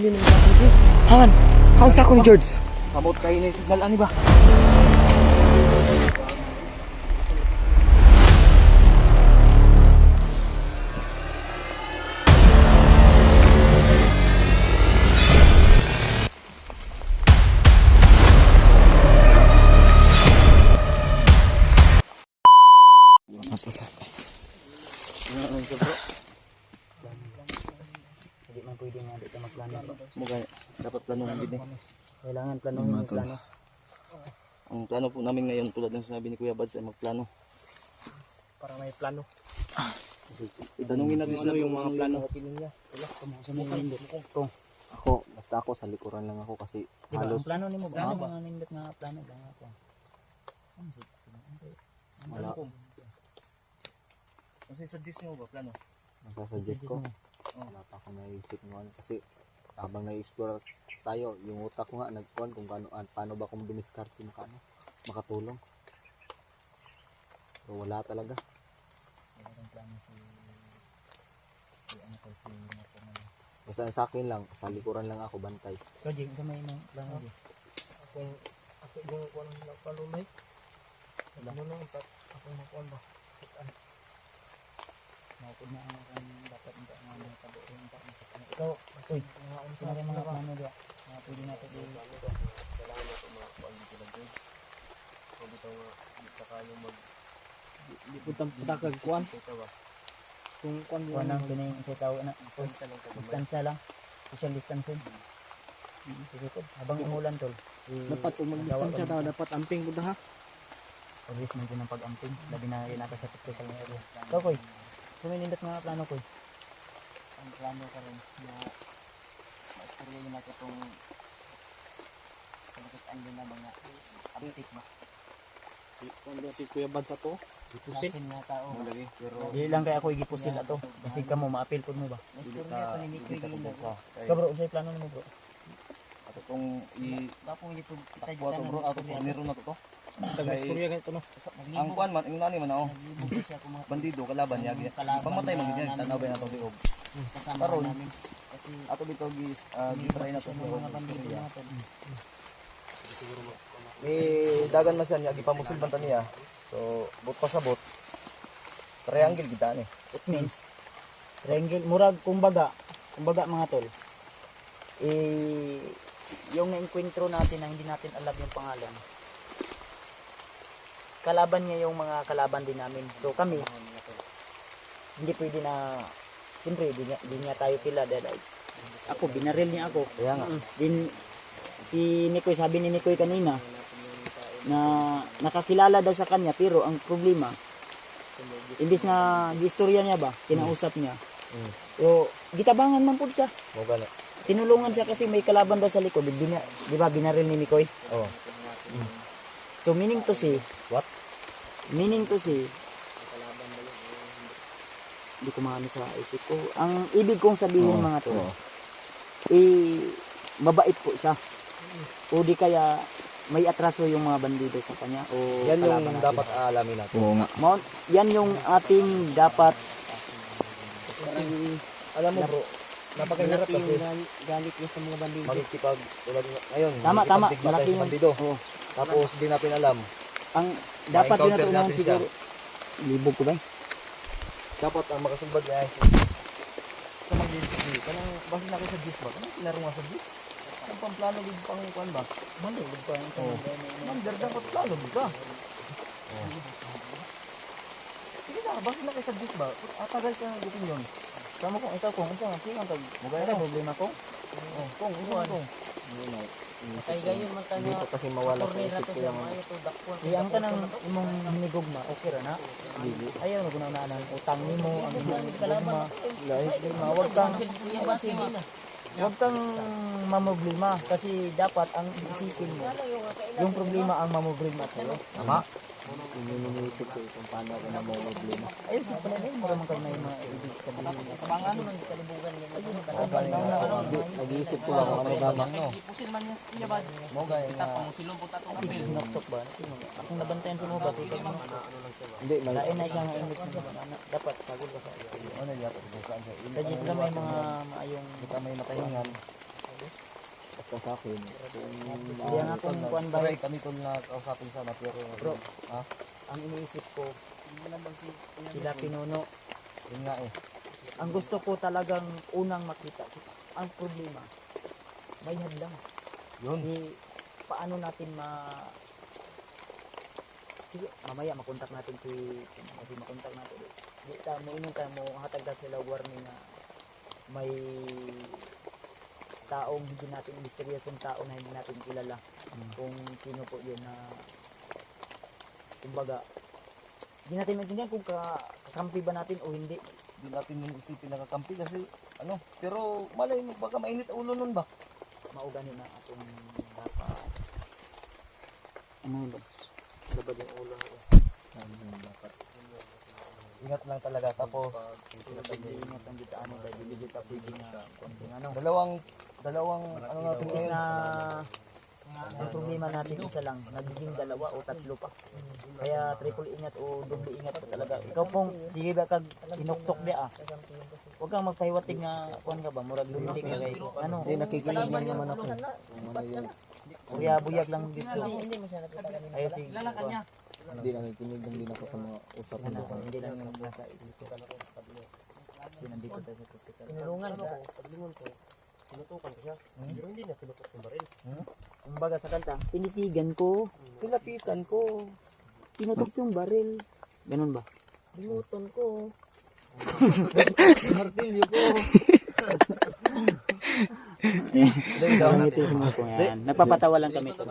Haman, how's ako ni George? Sabot kayo na yung signal, ani ba? Hindi man pwede nga dito magplano. Mugay, dapat planuhan din eh. Kailangan planuhin yung plano. Ang plano po namin ngayon, tulad ng sinabi ni Kuya Bads, ay magplano. Para may plano. Kasi itanungin natin sila yung mga plano. opinion niya. Wala, sumukay hindi. Ako, basta ako, sa likuran lang ako kasi Diba, halos ang plano ni mo ba? Plano Ano ba? mga nindot nga plano ba nga ako? wala. Kasi suggest mo ba, plano? Masasuggest ko. Wala pa ako naisip ngayon kasi habang na-explore tayo, yung utak ko nga nagkuhan kung paano ba kung dumiskarte makatulong. So wala talaga. Ang plano si ano ko si Basta sa akin lang, sa likuran lang ako bantay. Ikaw, Jing, sa may mga plano, Jing? Ako yung kuha ng palumay. Ano na, akong makuha ba? Nakapod na ang dapat hindi ang mga kabuuin pa. Ikaw, uy, sino rin mga plano diya? Mga pwede natin Hindi po takag kuhan. Kung kuhan mo kuha ng pining sa tao na distansya lang. Social distancing. Sige po, habang umulan tol. dapat umagdistansya tao, dapat amping po ha. Always man din ang pag-amping. Labi na rin natin sa practical na area. Ikaw, Koy, suminindot mga plano, Koy. Ang plano ka rin na maistorya yun natin itong pagkakitaan din na mga update ba? Kung ba si Kuya Bad sa to? Ipusin. nga tao. Malagi, pero Di lang kaya ako igipusil ato. Kasi ka mo, ma-appeal po mo ba? Maistorya ito ni Nico yung Ikaw bro, usay plano mo bro. ato tong Bakong ito kita takbo ato bro, ato pang meron na to. Taga-istorya ganito no? Ang kuan man, ang nani man ako. Naglibog kasi ako mga Bandido kalaban niya. Kalaban Pamatay man na gid namin. tanaw ba nato diog. kasama Karon, namin. Kasi Ato bito gitry na to sa mga bandido sa mga tol. Ni dagan man siya gipamusil banta niya. So, bot pasabot. Triangle kita ni. It means, triangle, murag, kumbaga mga tol, yung na-encuentro natin na hindi natin alam yung pangalan, kalaban niya yung mga kalaban din namin. So kami, hindi pwede na, siyempre, di niya tayo kila dahil ako, binaril niya ako. Kaya nga. Si Nikoy, sabi ni Nikoy kanina, na nakakilala daw sa kanya, pero ang problema, imbis na istorya niya ba, kinausap niya. So, gitabangan man po siya. Mo gani. Tinulungan siya kasi may kalaban daw sa likod. Di ba binaril ni Nikoy? Oh. So, meaning to say, What? meaning to say, hindi ko maano sa isip ko. Ang ibig kong sabihin mga to, mabait po siya. O di kaya may atraso yung mga bandido sa kanya. O Yan yung kalaban natin. dapat aalamin natin. Oo nga. Yan yung ating dapat Alam mo bro, napakahirap kasi galit niya sa mga bandido. magkikipag tulad ngayon. Tama, makikipagdigma malaki tayo sa yung- bandido. Oo. Tapos di natin alam. ang dapat din Ma-encounter natutunan natin siguro. Libog ko ba? Dapat ang makasulbad niya ay sa mag-display. Kanang basta na sa GIS ba? Kanang kinarong nga sa GIS? Ang pamplano din pang kuan ba? Mali, libog ko. Mandar dapat plano di ba? Sige na, basta na sa GIS ba? Tagal ka ng opinion. Sama kung ikaw kung isa, sige ang tag. Mugay Ano na. problema ko? Kung, kung. Kay gayon man Hindi tayo. ko kasi mawala sa Tornil isip nato ko siya yung maayo to dakpon. Di ang tanang imong hinigog na okay ra na. Ayaw na guna na ang utang nimo, ang imong kalama. Wag kang Huwag kang mamoblema kasi dapat ang isipin mo yung problema ang mamoblema sa'yo. Tama? Iniisip ko kung paano ako na problema. Ayun, sa pala rin, maramang kayo may mga ibig sabihin. Pangano nang kalibugan niya. Kasi Nag-iisip ko lang kung ano damang no. ipusin man niya sa kuya ba. Mo gaya Kita nga. pa mo silong punta to. Kasi hinoktok ba? Akong nabantayan sa mga bati. Hindi, may Lain na siya nga image ng mga anak. Dapat, pagod ka sa iyo. ano niya to kung saan siya. Kaya sila may mga maayong Kita may matahingan. ka sa akin. Kaya nga kung kuan ba, Sorry, kami tol na kausapin sana pero Bro. ha? ang iniisip ko, sila pinuno. Yun nga eh. Ang gusto ko talagang unang makita, ang problema, may hadlang. Yun. Paano natin sige, mamaya makontak natin kasi makontak natin. Di ta mo ingon ka mo hatag ka sila warning na may taong hindi natin misteryosong tao na hindi natin kilala kung sino po yun na kumbaga hindi natin maintindihan kung kakampi ba natin o hindi. Hindi natin yung isipin nakakampi kasi ano, pero malay mo baka mainit ang ulo nun ba? Mauganin na atong dapat ano labad yung ulo ko. Dapat. Ingat lang talaga tapos Ingat ang dito ano dahil hindi dito pwede nga konting ano. dalawang ano natin Imbis ngayon. na ang problema natin isa lang, nagiging dalawa o tatlo pa. Kaya triple ingat o doble ingat pa talaga. Ikaw pong sige ba kag inuktok di Huwag kang magpahiwatig nga kuan ka ba murag lumili ka kay ano. Hindi nakikinig lang naman ako. Kung ano yun. Buyag lang dito. Ayo sige. Hindi nakikinig lang din ako sa mga usapan ko. Hindi lang yung nasa isip ko. Hindi nandito tayo sa critical. Tinulungan ko, paglingon ko, tinutukan ko siya. Pero hindi na tinutok yung baril. Kumbaga sa kanta, tinitigan ko, Pinapitan ko. tinutok yung baril. Ganun ba? Binuton ko. Martilyo ko. Gamitin sa mga ko yan. Nagpapatawa lang kami to.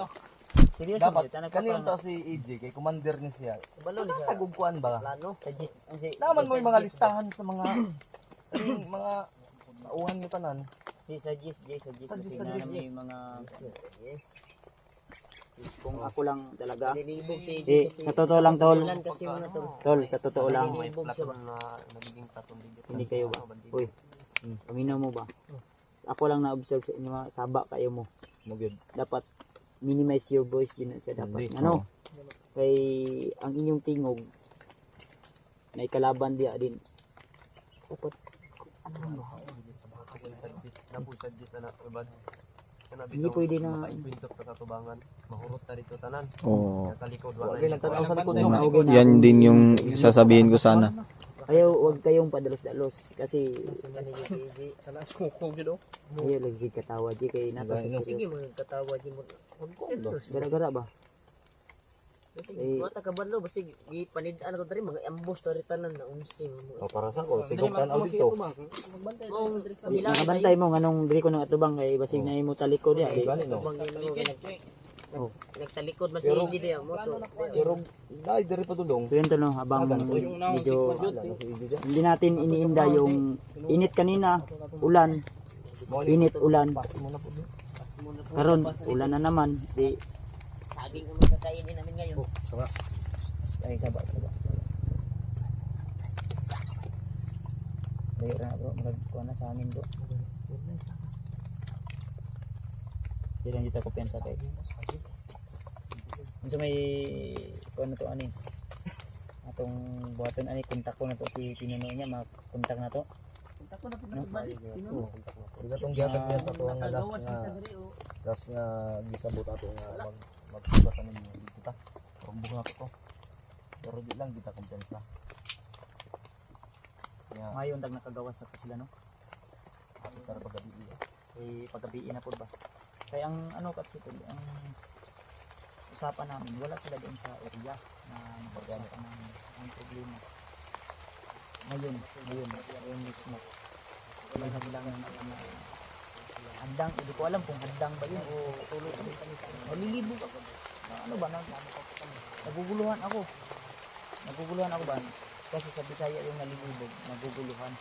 Seryoso Dapat ba? kanino to si EJ kay commander ni siya. Balo ni siya. Tagugkuan ba? Plano. Naman mo yung mga listahan sa mga yung mga tauhan niyo tanan. Sa gis. Sa Kasi gis, na sa namin yung mga... Kung ako lang talaga. Nilibog si Sa totoo lang, tol. kasi mga to. Tol, sa totoo lang. Nilibog siya ba? Na nagiging tatong digit. Hindi kayo ba? Uy, paminaw mo ba? Ako lang na-observe sa inyo, mga saba kayo mo. Mo gyud. Dapat minimize your voice, yun na siya dapat. Hindi. Ano? Kay ang inyong tingog na ikalaban diya din. Dapat, ano ba? Napusad di sana ubad. Hindi pwede na... Pintok ka sa tubangan. Mahurot ta dito tanan. Oo. Sa likod Wala lang tanaw sa likod Yan, mo. Yan din yung sasabihin ko sana. Ayaw, huwag kayong padalos-dalos. Kasi, Sa last kukog yun o. ayaw lagi katawa di kay nato sa Sige seryoso. mo katawa di mo. Gara-gara ba? Eh, Wata ka banlo basig gipanid-an ko diri mga ambush diri tanan na unsi mo. Para sa ko sigog tanaw dito. nakabantay mo nganong diri ko nang atubang kay basig na imo taliko diya. Ay gani no. Oh. Nagsalikod man si Indy diya mo to. Pero dai diri pa dulong. So yun to no, habang medyo Wala na si EJ dyan. hindi natin iniinda yung init kanina, ulan, init ulan. Mo na po. Karon ulan na naman. Di Saging kami kakainin namin ngayon. Sama. ay saba. Layo na bro, magkuha na sa amin bro. Hindi lang dito ko pensa kay. Unsa may kuha na to ani? Atong buhaton ani kontak ko na to si pinuno niya, makontak na to. Diga tong gihatag niya sa tuwang gas nga gisabot ato nga magsugas ano dito ta. Rumbong na to. Pero di lang kita kumpensa. Ya, Ngayon dag nakagawas sa sila no. ato para pagabi. Eh paggabi na pud ba. Kaya ang ano kasi to, ang usapan namin wala sila doon sa area na napag-usapan namin ang problema. Ngayon mismo. May hadlang na hadang, hindi ko alam kung hadang ba yun o tuloy kasi malilibog ako. Ano ba, naguguluhan ako ba? Kasi sa Bisaya yung nalilibog, naguguluhan.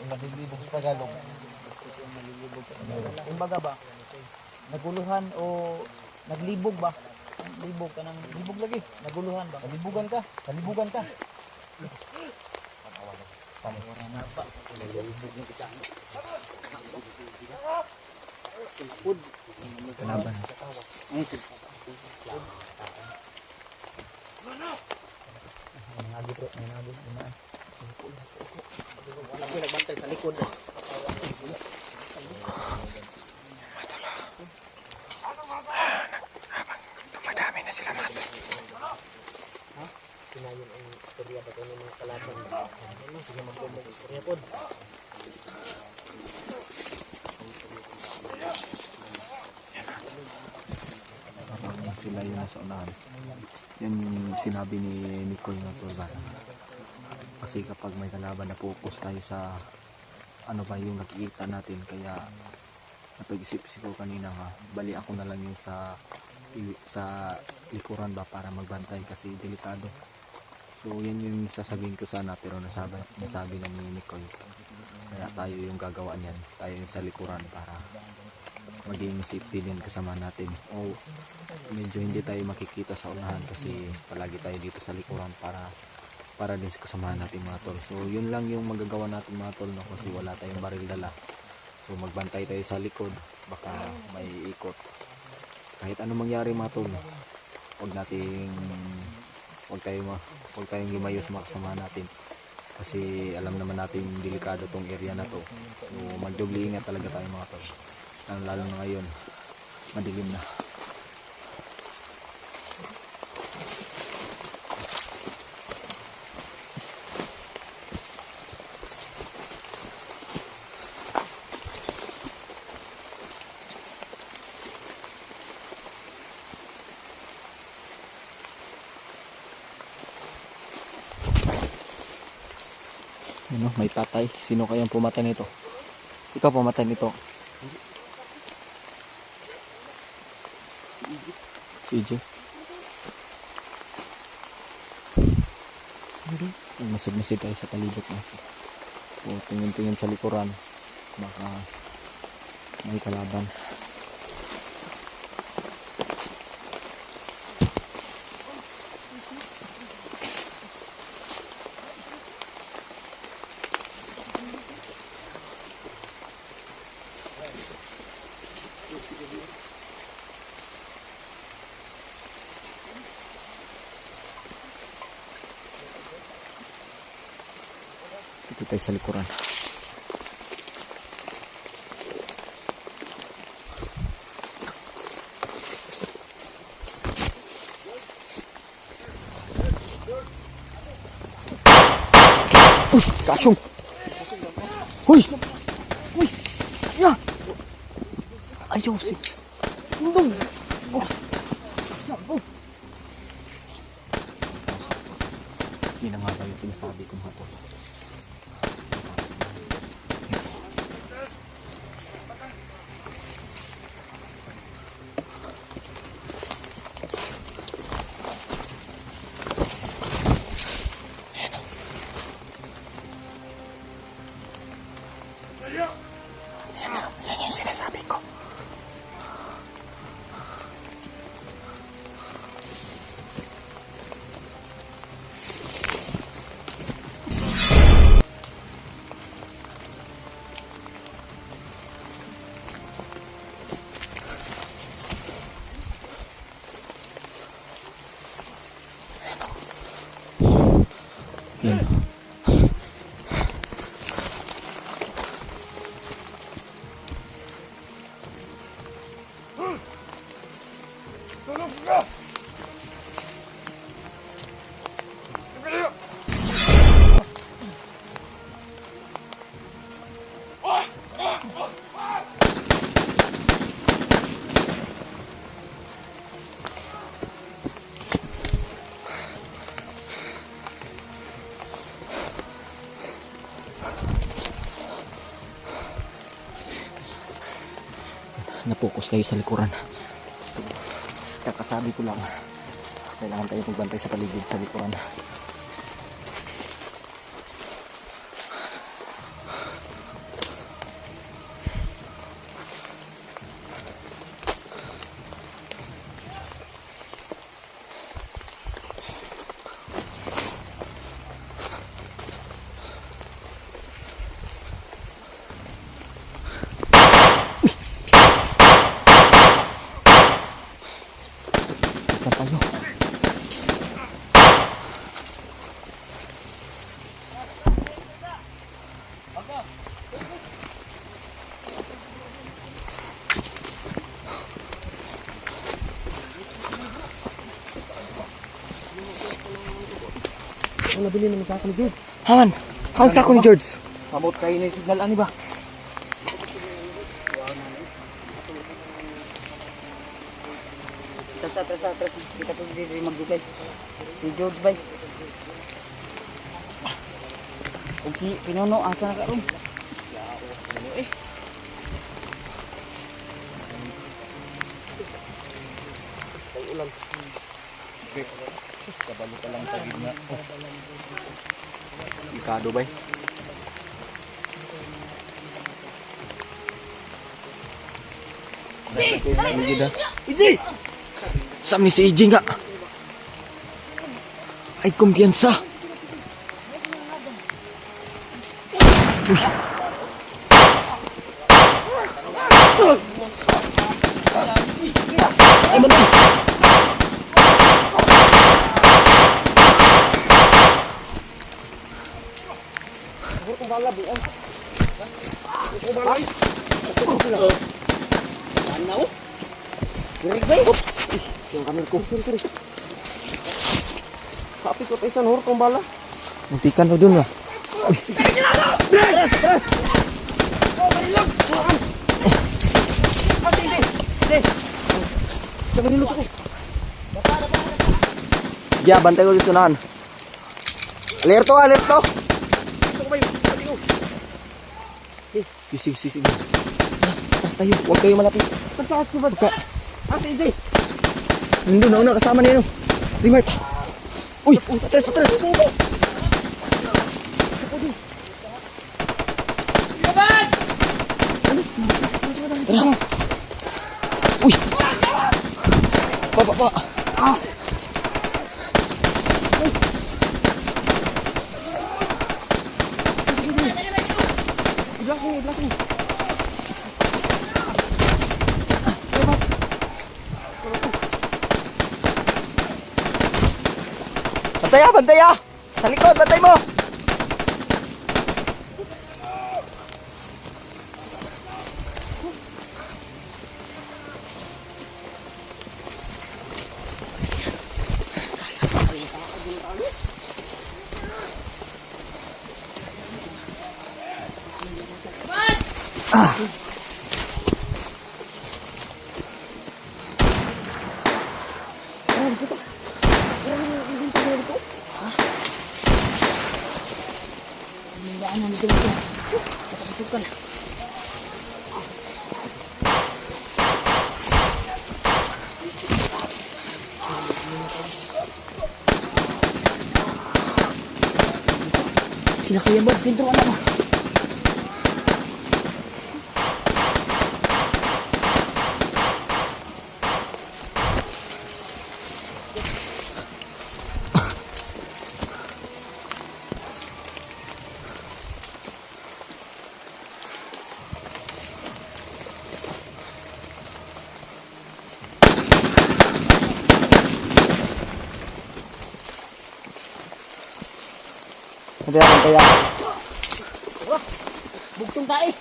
Naglilibog sa Tagalog. Gusto yung nalilibog sa Tagalog. Kumbaga ba, naguluhan o naglibog ba? Libog ka ng libog lagi, naguluhan ba? Kalibugan ka. Kalaban. Ay, Nagi bro, nagi. Wala ko nagbantay sa likod. sige magtulog istorya pod. Parang sila yung nasa unahan. Yan yung sinabi ni Nicole na Turban. Kasi kapag may kalaban na focus tayo sa ano ba yung nakikita natin, kaya napag-isip-isip ko kanina nga, bali ako na lang yung sa likuran ba para magbantay kasi delikado. So yan yung sasabihin ko sana, pero nasabi na ni Nicole. Kaya tayo yung gagawa niyan, tayo yung sa likuran para maging safety din kasama natin. O medyo hindi tayo makikita sa unahan kasi palagi tayo dito sa likuran para din sa kasamahan natin mga tol. So yun lang yung magagawa natin mga tol, no? Kasi wala tayong baril dala. So magbantay tayo sa likod, baka may ikot. Kahit ano mangyari mga tol, huwag tayong lumayo sa mga kasamahan natin. Kasi alam naman natin delikado tong area na to. So magdoble ingat talaga tayo mga tol. Lalo na ngayon, madilim na. Ano, may patay. Sino kayang pumatay nito? Ikaw pumatay nito. Si EJ. Masid-masid tayo sa palibot na. O, tingin-tingin sa likuran. Baka may kalaban. Dito tayo sa likuran. Uy! Kasyong! Uy! Uy! Ya! Ayaw si... Indong! Oh! Oh! Hindi na nga ba yung sinasabi kong hato. Yan yung sinasabi ko. Yan. Napokus tayo sa likuran. Kakasabi ko lang, kailangan tayo magbantay sa paligid sa likuran. Tayo. Wala bilhin naman sa akin, dude. Haman, Hang sa ko ni George. Sabot kayo na yung signal, ani ba? Tras. Kita po dito magdugay. Si George bay. Kung si Pinuno, asa na ka ron? Kabalo ka lang tagid na. Ikado bay. Sam ni si AJ nga. Ay kumpiyansa. Ay manay. Yung kamera ko. Sorry. Kapi ko tayo sa nahur kong bala. Muntikan mo dun ba? Tras! Sa manilot ko. Diya, bantay ko dito sunahan. Alerto. Sige. Atas tayo, huwag kayo malapit. Tras ko ba? Ate AJ. Nandun, nauna kasama niya. Rimart. Uy, atras. Uy. Pa. Belakang. Bantay ah! Sa likod, bantay mo! Sila kaya boss, pintuan na ba? Bantay. Bugtong ka eh.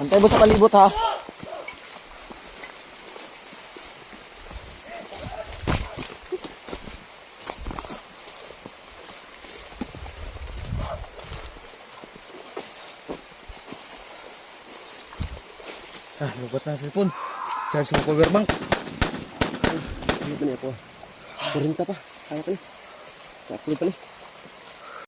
Bantay mo sa palibot ha. Lubat na ang cellphone. Charge mo power bank. Ano pa niya po? 40 pa. Kaya pa niya. Kaya pa niya.